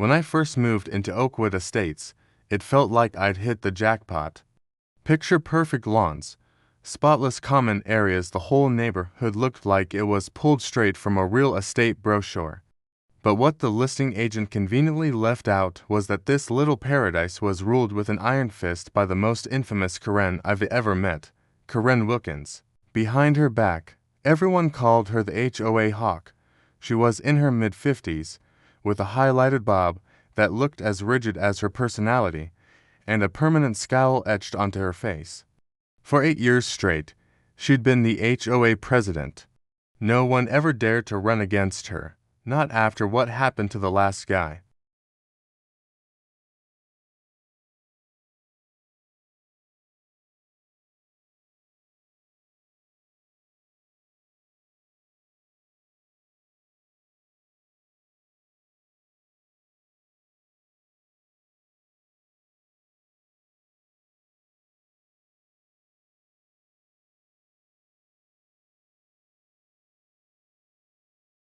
When I first moved into Oakwood Estates, it felt like I'd hit the jackpot. Picture perfect lawns, spotless common areas. The whole neighborhood looked like it was pulled straight from a real estate brochure. But what the listing agent conveniently left out was that this little paradise was ruled with an iron fist by the most infamous Karen I've ever met, Karen Wilkins. Behind her back, everyone called her the HOA hawk. She was in her mid-50s, with a highlighted bob that looked as rigid as her personality, and a permanent scowl etched onto her face. For 8 years straight, she'd been the HOA president. No one ever dared to run against her, not after what happened to the last guy.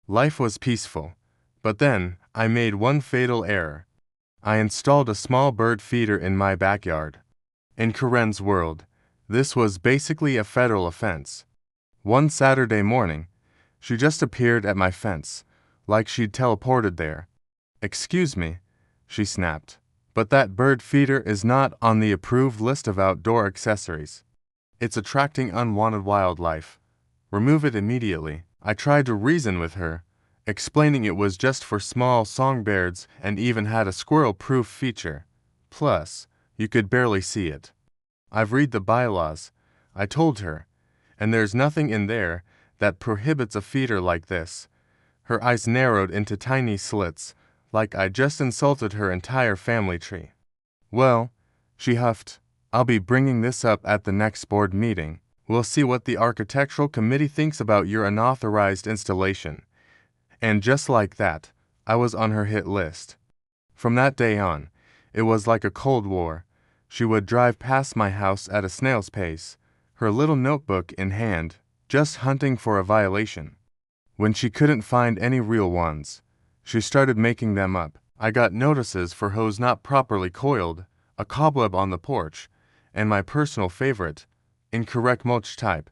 Life was peaceful, but then I made one fatal error. I installed a small bird feeder in my backyard. In Karen's world, this was basically a federal offense. One Saturday morning, she just appeared at my fence, like she'd teleported there. "Excuse me," she snapped, "but that bird feeder is not on the approved list of outdoor accessories. It's attracting unwanted wildlife. Remove it immediately." I tried to reason with her, explaining it was just for small songbirds and even had a squirrel-proof feature. Plus, you could barely see it. "I've read the bylaws," I told her, "and there's nothing in there that prohibits a feeder like this." Her eyes narrowed into tiny slits, like I just insulted her entire family tree. "Well," she huffed, "I'll be bringing this up at the next board meeting. We'll see what the architectural committee thinks about your unauthorized installation." And just like that, I was on her hit list. From that day on, it was like a Cold War. She would drive past my house at a snail's pace, her little notebook in hand, just hunting for a violation. When she couldn't find any real ones, she started making them up. I got notices for hose not properly coiled, a cobweb on the porch, and my personal favorite, incorrect mulch type.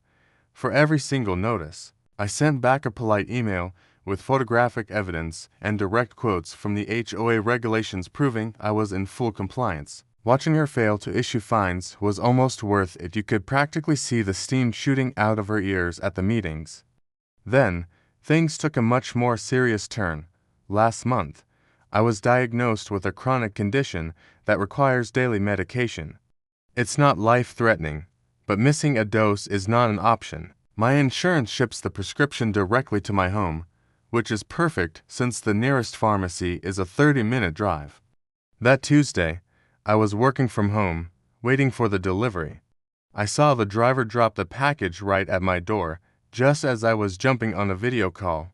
For every single notice, I sent back a polite email with photographic evidence and direct quotes from the HOA regulations proving I was in full compliance. Watching her fail to issue fines was almost worth it. You could practically see the steam shooting out of her ears at the meetings. Then, things took a much more serious turn. Last month, I was diagnosed with a chronic condition that requires daily medication. It's not life-threatening, but missing a dose is not an option. My insurance ships the prescription directly to my home, which is perfect since the nearest pharmacy is a 30-minute drive. That Tuesday, I was working from home, waiting for the delivery. I saw the driver drop the package right at my door, just as I was jumping on a video call.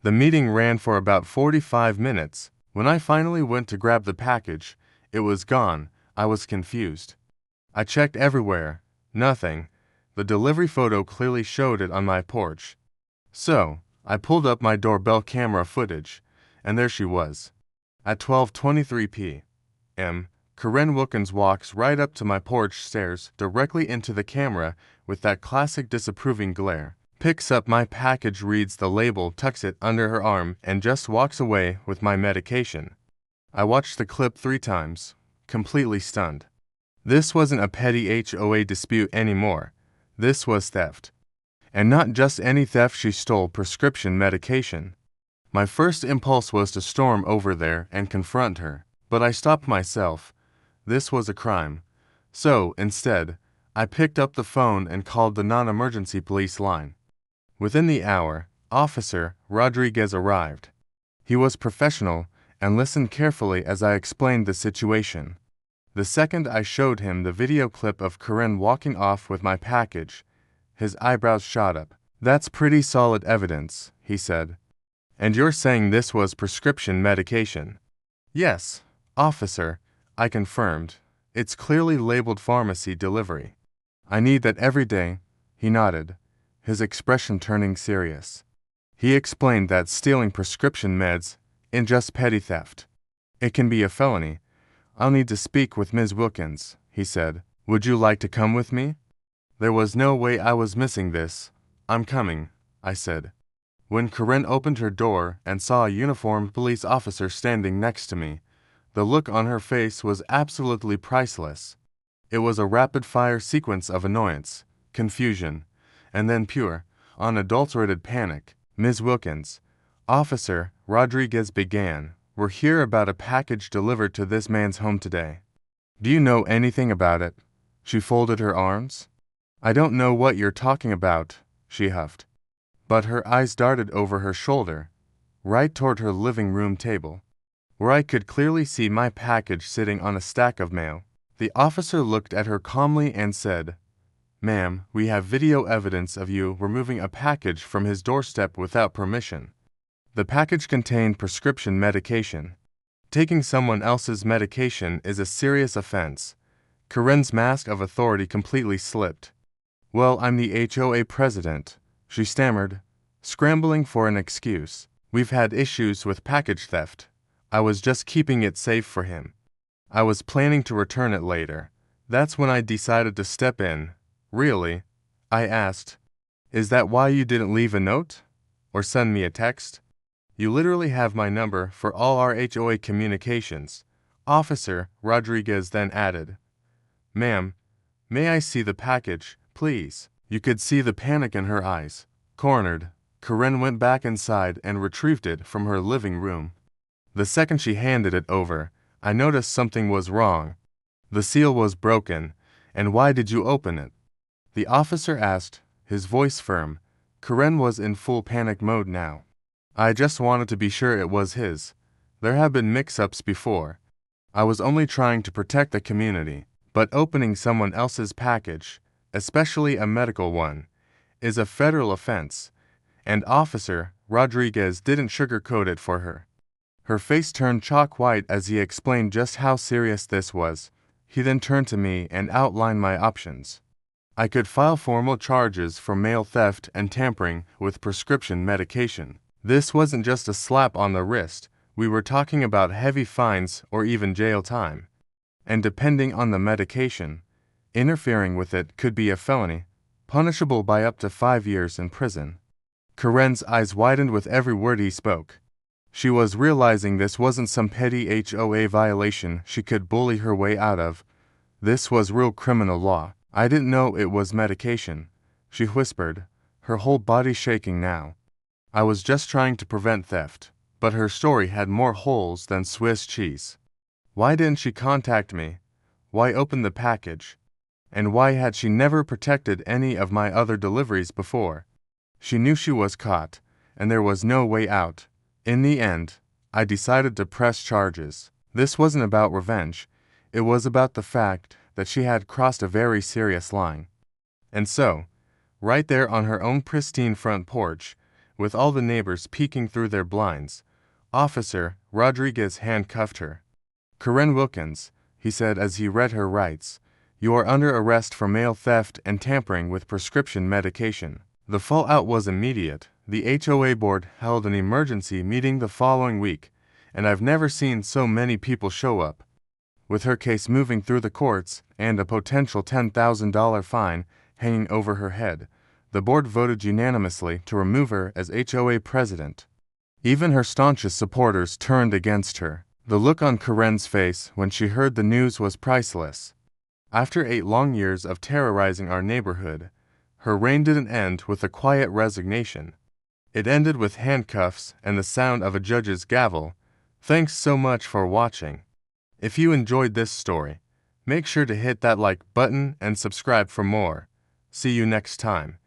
The meeting ran for about 45 minutes. When I finally went to grab the package, it was gone. I was confused. I checked everywhere. Nothing. The delivery photo clearly showed it on my porch. So, I pulled up my doorbell camera footage, and there she was. At 12:23 p.m., Karen Wilkins walks right up to my porch, stares directly into the camera with that classic disapproving glare, picks up my package, reads the label, tucks it under her arm, and just walks away with my medication. I watched the clip 3 times, completely stunned. This wasn't a petty HOA dispute anymore. This was theft. And not just any theft, she stole prescription medication. My first impulse was to storm over there and confront her, but I stopped myself. This was a crime. So, instead, I picked up the phone and called the non-emergency police line. Within the hour, Officer Rodriguez arrived. He was professional and listened carefully as I explained the situation. The second I showed him the video clip of Karen walking off with my package, his eyebrows shot up. "That's pretty solid evidence," he said. "And you're saying this was prescription medication?" "Yes, officer," I confirmed. "It's clearly labeled pharmacy delivery. I need that every day." He nodded, his expression turning serious. He explained that stealing prescription meds isn't just petty theft. It can be a felony. I'll need to speak with Ms. Wilkins, he said. Would you like to come with me? There was no way I was missing this. I'm coming, I said. When Corinne opened her door and saw a uniformed police officer standing next to me, the look on her face was absolutely priceless. It was a rapid-fire sequence of annoyance, confusion, and then pure, unadulterated panic. Ms. Wilkins, Officer Rodriguez began, we're here about a package delivered to this man's home today. Do you know anything about it? She folded her arms. I don't know what you're talking about, she huffed. But her eyes darted over her shoulder, right toward her living room table, where I could clearly see my package sitting on a stack of mail. The officer looked at her calmly and said, Ma'am, we have video evidence of you removing a package from his doorstep without permission. The package contained prescription medication. Taking someone else's medication is a serious offense. Corinne's mask of authority completely slipped. Well, I'm the HOA president, she stammered, scrambling for an excuse. We've had issues with package theft. I was just keeping it safe for him. I was planning to return it later. That's when I decided to step in. Really? I asked. Is that why you didn't leave a note? Or send me a text? You literally have my number for all our HOA communications, Officer Rodriguez then added. Ma'am, may I see the package, please? You could see the panic in her eyes. Cornered, Corinne went back inside and retrieved it from her living room. The second she handed it over, I noticed something was wrong. The seal was broken, and why did you open it? The officer asked, his voice firm. Corinne was in full panic mode now. I just wanted to be sure it was his. There have been mix-ups before. I was only trying to protect the community, but opening someone else's package, especially a medical one, is a federal offense, and Officer Rodriguez didn't sugarcoat it for her. Her face turned chalk white as he explained just how serious this was. He then turned to me and outlined my options. I could file formal charges for mail theft and tampering with prescription medication. This wasn't just a slap on the wrist, we were talking about heavy fines or even jail time. And depending on the medication, interfering with it could be a felony, punishable by up to 5 years in prison. Corinne's eyes widened with every word he spoke. She was realizing this wasn't some petty HOA violation she could bully her way out of. This was real criminal law. I didn't know it was medication, she whispered, her whole body shaking now. I was just trying to prevent theft, but her story had more holes than Swiss cheese. Why didn't she contact me? Why open the package? And why had she never protected any of my other deliveries before? She knew she was caught, and there was no way out. In the end, I decided to press charges. This wasn't about revenge. It was about the fact that she had crossed a very serious line. And so, right there on her own pristine front porch, with all the neighbors peeking through their blinds, Officer Rodriguez handcuffed her. Corinne Wilkins, he said as he read her rights, you are under arrest for mail theft and tampering with prescription medication. The fallout was immediate. The HOA board held an emergency meeting the following week, and I've never seen so many people show up. With her case moving through the courts and a potential $10,000 fine hanging over her head, the board voted unanimously to remove her as HOA president. Even her staunchest supporters turned against her. The look on Corinne's face when she heard the news was priceless. After 8 long years of terrorizing our neighborhood, her reign didn't end with a quiet resignation. It ended with handcuffs and the sound of a judge's gavel. Thanks so much for watching. If you enjoyed this story, make sure to hit that like button and subscribe for more. See you next time.